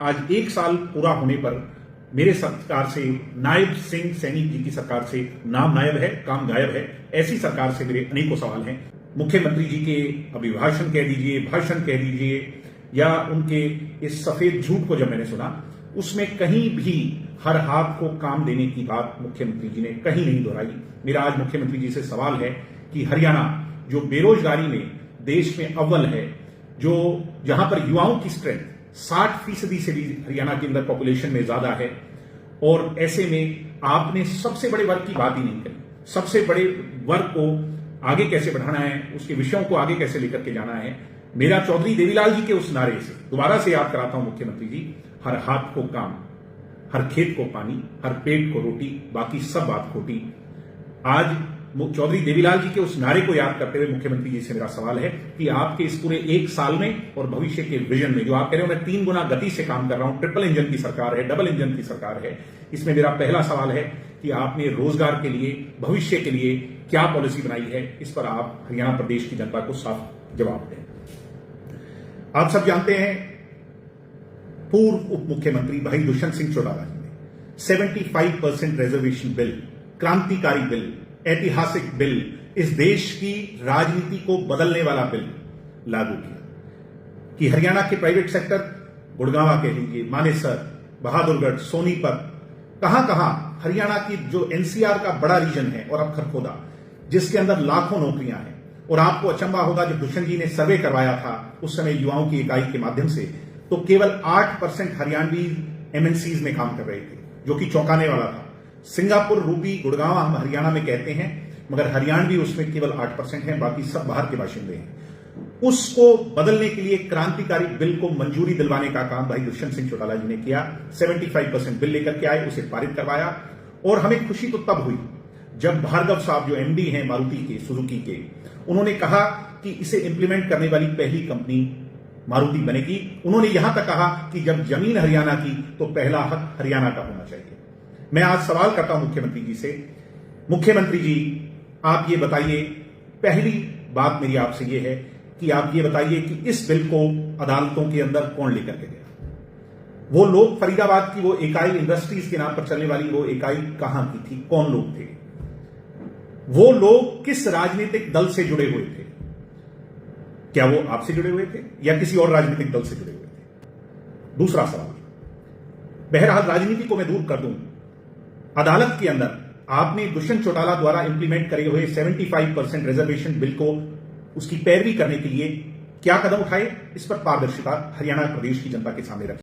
आज एक साल पूरा होने पर मेरे सरकार से, नायब सिंह सैनी जी की सरकार से, नाम नायब है काम गायब है, ऐसी सरकार से मेरे अनेकों सवाल हैं। मुख्यमंत्री जी के अभिभाषण कह दीजिए, भाषण कह दीजिए, या उनके इस सफेद झूठ को जब मैंने सुना, उसमें कहीं भी हर हाथ को काम देने की बात मुख्यमंत्री जी ने कहीं नहीं दोहराई। मेरा आज मुख्यमंत्री जी से सवाल है कि हरियाणा जो बेरोजगारी में देश में अव्वल है, जो जहां पर युवाओं की स्ट्रेंथ 60% से भी हरियाणा के अंदर पॉपुलेशन में ज्यादा है, और ऐसे में आपने सबसे बड़े वर्ग की बात ही नहीं करी। सबसे बड़े वर्ग को आगे कैसे बढ़ाना है, उसके विषयों को आगे कैसे लेकर के जाना है। मेरा चौधरी देवीलाल जी के उस नारे से दोबारा से याद कराता हूं मुख्यमंत्री जी, हर हाथ को काम, हर खेत को पानी, हर पेट को रोटी, बाकी सब बात खोटी। आज चौधरी देवीलाल जी के उस नारे को याद करते हुए मुख्यमंत्री जी से मेरा सवाल है कि आपके इस पूरे एक साल में और भविष्य के विजन में, जो आप कह रहे हो मैं 3 गुना गति से काम कर रहा हूं, ट्रिपल इंजन की सरकार है, डबल इंजन की सरकार है, इसमें मेरा पहला सवाल है कि आपने रोजगार के लिए, भविष्य के लिए क्या पॉलिसी बनाई है। इस पर आप हरियाणा प्रदेश की जनता को साफ जवाब दें। आप सब जानते हैं पूर्व उप मुख्यमंत्री भाई दुष्यंत सिंह चौटाला जी ने 75% रिजर्वेशन बिल, क्रांतिकारी बिल, ऐतिहासिक बिल, इस देश की राजनीति को बदलने वाला बिल लागू किया कि हरियाणा के प्राइवेट सेक्टर, गुड़गांव कह लीजिए, मानेसर, बहादुरगढ़, सोनीपत, कहां कहां हरियाणा की जो एनसीआर का बड़ा रीजन है और अब खरखोदा, जिसके अंदर लाखों नौकरियां हैं। और आपको अचंभा होगा, जब दुष्यंत जी ने सर्वे करवाया था उस समय युवाओं की इकाई के माध्यम से, तो केवल 8% हरियाणवी एमएनसीज में काम कर रहे थे, जो कि चौंकाने वाला था। सिंगापुर, रूबी, गुड़गांव हम हरियाणा में कहते हैं, मगर हरियाणवी उसमें केवल 8% है, बाकी सब बाहर के बाशिंदे हैं। उसको बदलने के लिए क्रांतिकारी बिल को मंजूरी दिलवाने का काम भाई दुष्यंत सिंह चौटाला जी ने किया। 75% बिल लेकर के आए, उसे पारित करवाया। और हमें खुशी तो तब हुई जब भार्गव साहब, जो एमडी हैं मारुति के, सुजुकी के, उन्होंने कहा कि इसे इंप्लीमेंट करने वाली पहली कंपनी मारुति बनेगी। उन्होंने यहां तक कहा कि जब जमीन हरियाणा की तो पहला हक हरियाणा का होना चाहिए। मैं आज सवाल करता हूं मुख्यमंत्री जी से, मुख्यमंत्री जी आप ये बताइए, पहली बात मेरी आपसे ये है कि आप ये बताइए कि इस बिल को अदालतों के अंदर कौन लेकर के गया। वो लोग, फरीदाबाद की वो इकाई, इंडस्ट्रीज के नाम पर चलने वाली वो इकाई कहां की थी, कौन लोग थे, वो लोग किस राजनीतिक दल से जुड़े हुए थे, क्या वो आपसे जुड़े हुए थे या किसी और राजनीतिक दल से जुड़े हुए थे। दूसरा सवाल, बहरहाल राजनीति को मैं दूर कर दूं, अदालत के अंदर आपने दुष्यंत चौटाला द्वारा इंप्लीमेंट करे हुए 75% रिजर्वेशन बिल को, उसकी पैरवी करने के लिए क्या कदम उठाए, इस पर पारदर्शिता हरियाणा प्रदेश की जनता के सामने रखी।